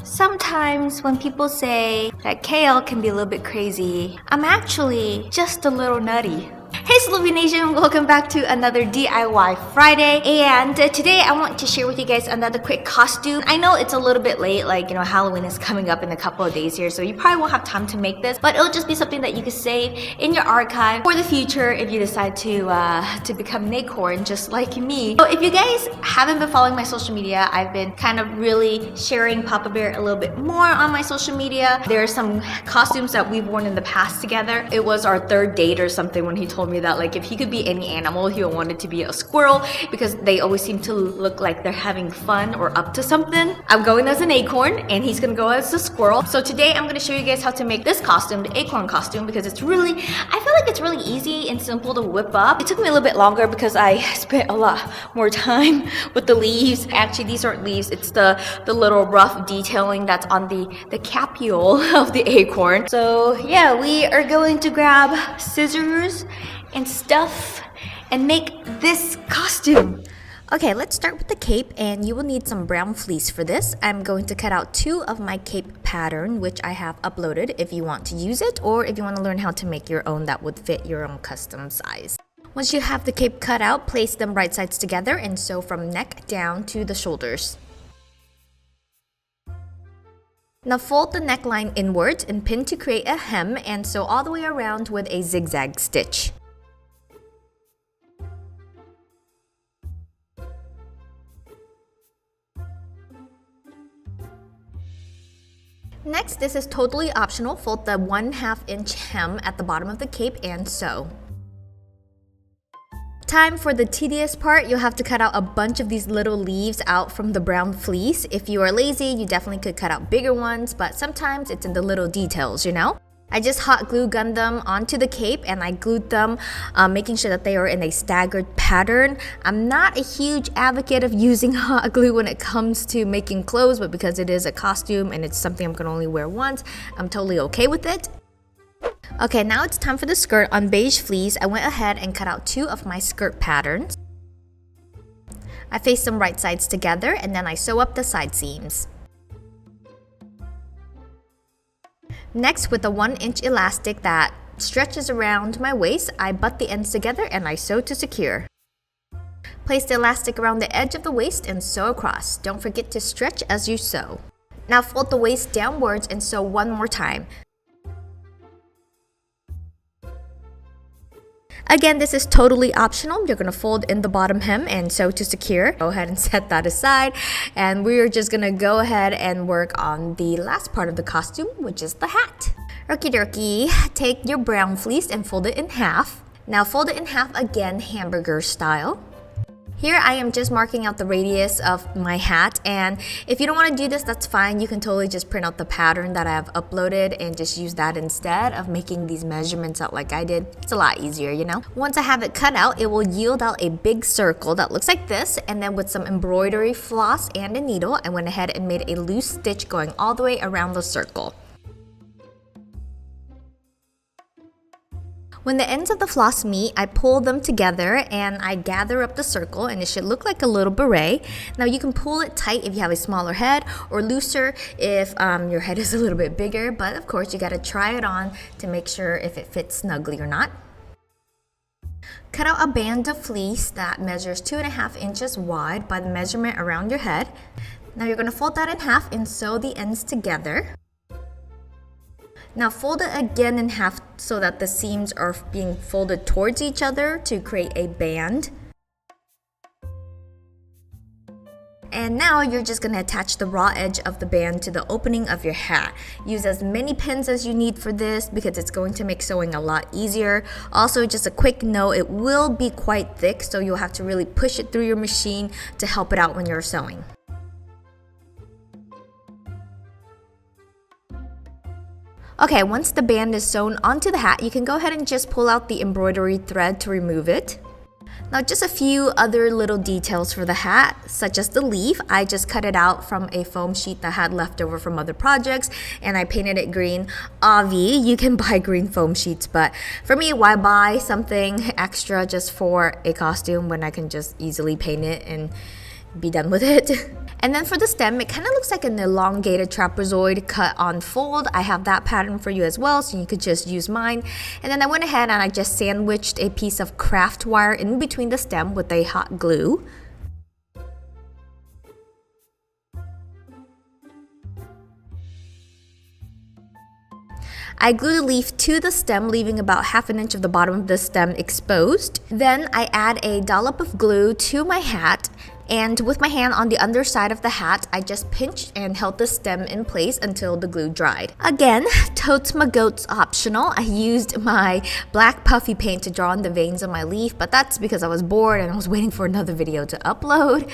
Sometimes when people say that kale can be a little bit crazy, I'm actually just a little nutty. Hey Sloabie Nation, welcome back to another DIY Friday, and today I want to share with you guys another quick costume. I know it's a little bit late, Halloween is coming up in a couple of days here, so you probably won't have time to make this, but it'll just be something that you can save in your archive for the future if you decide to become an acorn just like me. So if you guys haven't been following my social media, I've been kind of really sharing Papa Bear a little bit more on my social media. There are some costumes that we've worn in the past together. It was our third date or something when he told me that if he could be any animal, he would want it to be a squirrel because they always seem to look like they're having fun or up to something. I'm going as an acorn and he's gonna go as a squirrel. So today I'm gonna show you guys how to make this costume, the acorn costume, because I feel like it's really easy and simple to whip up. It took me a little bit longer because I spent a lot more time with the leaves. Actually, these aren't leaves, it's the little rough detailing that's on the capule of the acorn. So yeah, we are going to grab scissors and stuff and make this costume. Okay, let's start with the cape, and you will need some brown fleece for this. I'm going to cut out 2 of my cape pattern, which I have uploaded if you want to use it or if you want to learn how to make your own that would fit your own custom size. Once you have the cape cut out, place them right sides together and sew from neck down to the shoulders. Now fold the neckline inwards and pin to create a hem and sew all the way around with a zigzag stitch. Next, this is totally optional. Fold the 1/2 inch hem at the bottom of the cape and sew. Time for the tedious part. You'll have to cut out a bunch of these little leaves out from the brown fleece. If you are lazy, you definitely could cut out bigger ones, but sometimes it's in the little details, you know? I just hot glue gunned them onto the cape and I glued them, making sure that they are in a staggered pattern. I'm not a huge advocate of using hot glue when it comes to making clothes, but because it is a costume and it's something I'm gonna only wear once, I'm totally okay with it. Okay, now it's time for the skirt. On beige fleece, I went ahead and cut out 2 of my skirt patterns. I faced them right sides together and then I sew up the side seams. Next, with a 1-inch elastic that stretches around my waist, I butt the ends together and I sew to secure. Place the elastic around the edge of the waist and sew across. Don't forget to stretch as you sew. Now fold the waist downwards and sew one more time. Again, this is totally optional. You're gonna fold in the bottom hem and sew to secure. Go ahead and set that aside. And we're just gonna go ahead and work on the last part of the costume, which is the hat. Okie dokie, take your brown fleece and fold it in half. Now fold it in half again, hamburger style. Here I am just marking out the radius of my hat, and if you don't want to do this, that's fine. You can totally just print out the pattern that I have uploaded and just use that instead of making these measurements out like I did. It's a lot easier, you know? Once I have it cut out, it will yield out a big circle that looks like this, and then with some embroidery floss and a needle, I went ahead and made a loose stitch going all the way around the circle. When the ends of the floss meet, I pull them together and I gather up the circle, and it should look like a little beret. Now you can pull it tight if you have a smaller head or looser if your head is a little bit bigger, but of course you gotta try it on to make sure if it fits snugly or not. Cut out a band of fleece that measures 2.5 inches wide by the measurement around your head. Now you're gonna fold that in half and sew the ends together. Now fold it again in half so that the seams are being folded towards each other to create a band. And now you're just going to attach the raw edge of the band to the opening of your hat. Use as many pins as you need for this because it's going to make sewing a lot easier. Also, just a quick note, it will be quite thick, so you'll have to really push it through your machine to help it out when you're sewing. Okay, once the band is sewn onto the hat, you can go ahead and just pull out the embroidery thread to remove it. Now just a few other little details for the hat, such as the leaf. I just cut it out from a foam sheet that I had left over from other projects and I painted it green. Obvi, you can buy green foam sheets, but for me, why buy something extra just for a costume when I can just easily paint it and be done with it? And then for the stem, it kind of looks like an elongated trapezoid cut on fold. I have that pattern for you as well, so you could just use mine. And then I went ahead and I just sandwiched a piece of craft wire in between the stem with a hot glue. I glue the leaf to the stem, leaving about ½ inch of the bottom of the stem exposed. Then I add a dollop of glue to my hat, and with my hand on the underside of the hat, I just pinched and held the stem in place until the glue dried. Again, totes my goats optional. I used my black puffy paint to draw on the veins of my leaf, but that's because I was bored and I was waiting for another video to upload.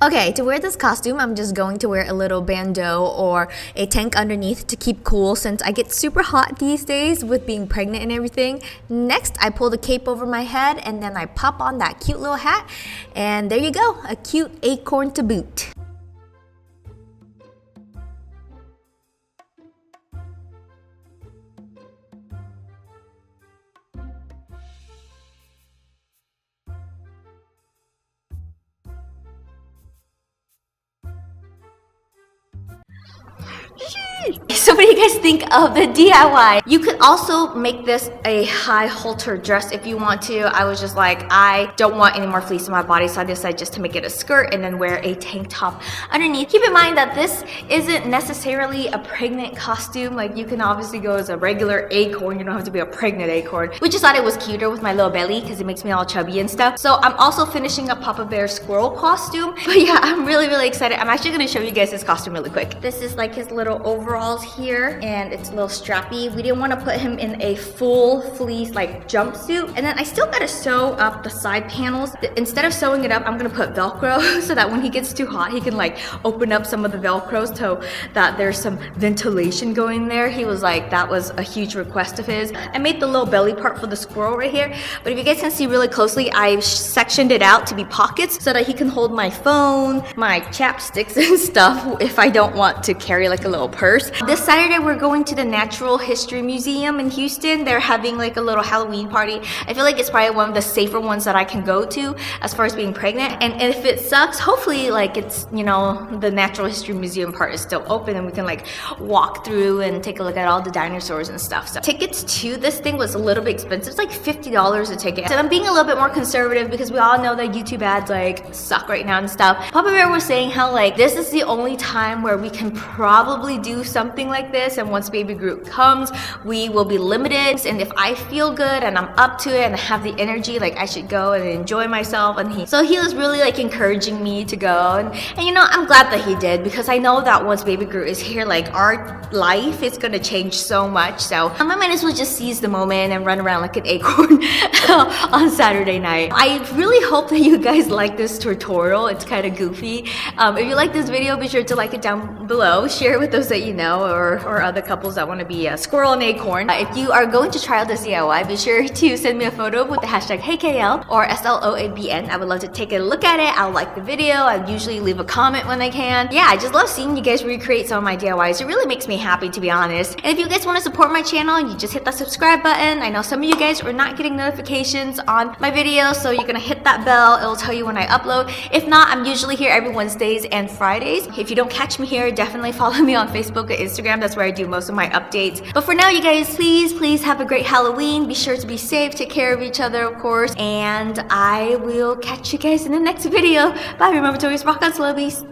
Okay, to wear this costume, I'm just going to wear a little bandeau or a tank underneath to keep cool since I get super hot these days with being pregnant and everything. Next, I pull the cape over my head and then I pop on that cute little hat. And there you go, a cute acorn to boot. So what do you guys think of the DIY? You could also make this a high halter dress if you want to. I was just like, I don't want any more fleece on my body, so I decided just to make it a skirt and then wear a tank top underneath. Keep in mind that this isn't necessarily a pregnant costume. Like, you can obviously go as a regular acorn. You don't have to be a pregnant acorn. We just thought it was cuter with my little belly because it makes me all chubby and stuff. So I'm also finishing up Papa Bear's squirrel costume. But yeah, I'm really excited. I'm actually going to show you guys his costume really quick. This is like his little overalls here, and it's a little strappy. We didn't want to put him in a full fleece like jumpsuit. And then I still got to sew up the side panels. Instead of sewing it up, I'm going to put Velcro so that when he gets too hot, he can like open up some of the Velcros so that there's some ventilation going there. He was like, that was a huge request of his. I made the little belly part for the squirrel right here, but if you guys can see really closely, I sectioned it out to be pockets so that he can hold my phone, my chapsticks and stuff if I don't want to carry like a little purse. This Saturday we're going to the Natural History Museum in Houston. They're having like a little Halloween party. I feel like it's probably one of the safer ones that I can go to as far as being pregnant. And if it sucks, hopefully like it's, you know, the Natural History Museum part is still open and we can like walk through and take a look at all the dinosaurs and stuff. So tickets to this thing was a little bit expensive. It's like $50 a ticket. So I'm being a little bit more conservative because we all know that YouTube ads like suck right now and stuff. Papa Bear was saying how like this is the only time where we can probably do something like this, and once baby Groot comes, we will be limited. And if I feel good and I'm up to it and I have the energy, like I should go and enjoy myself. And he was really like encouraging me to go, and you know, I'm glad that he did, because I know that once baby Groot is here, like our life is gonna change so much. So I might as well just seize the moment and run around like an acorn on Saturday night. I really hope that you guys like this tutorial. It's kind of goofy. If you like this video, be sure to like it down below, share it with those that you know, or other couples that want to be a squirrel and acorn. If you are going to try out this DIY, be sure to send me a photo with the hashtag HeyKL or SLOABN. I would love to take a look at it. I'll like the video. I usually leave a comment when I can. Yeah, I just love seeing you guys recreate some of my DIYs. It really makes me happy, to be honest. And if you guys want to support my channel, you just hit that subscribe button. I know some of you guys are not getting notifications on my videos, so you're gonna hit that bell. It'll tell you when I upload. If not, I'm usually here every Wednesdays and Fridays. If you don't catch me here, definitely follow me on Facebook and Instagram. That's where I do most of my updates. But for now, you guys, please have a great Halloween. Be sure to be safe, take care of each other, of course, and I will catch you guys in the next video. Bye. Remember to always rock on Sloabies.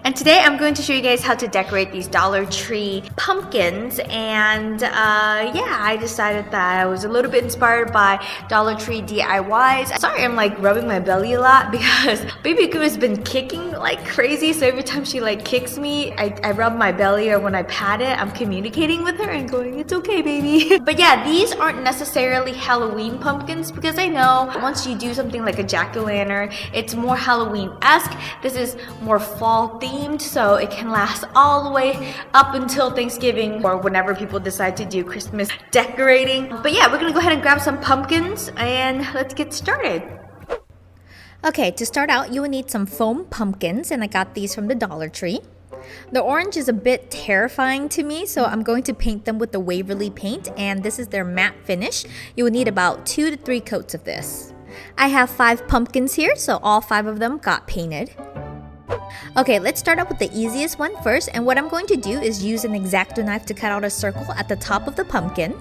And today I'm going to show you guys how to decorate these Dollar Tree pumpkins. And yeah, I decided that I was a little bit inspired by Dollar Tree DIYs. Sorry, I'm like rubbing my belly a lot because baby Groot has been kicking like crazy. So every time she like kicks me, I rub my belly, or when I pat it, I'm communicating with her and going, it's okay, baby. But yeah, these aren't necessarily Halloween pumpkins, because I know once you do something like a jack-o'-lantern, it's more Halloween-esque. This is more fall themed, so it can last all the way up until Thanksgiving or whenever people decide to do Christmas decorating. But yeah, we're gonna go ahead and grab some pumpkins and let's get started. Okay, to start out, you will need some foam pumpkins, and I got these from the Dollar Tree. The orange is a bit terrifying to me, so I'm going to paint them with the Waverly paint, and this is their matte finish. You will need about 2 to 3 coats of this. I have 5 pumpkins here, so all 5 of them got painted. Okay, let's start out with the easiest one first, and what I'm going to do is use an X-Acto knife to cut out a circle at the top of the pumpkin.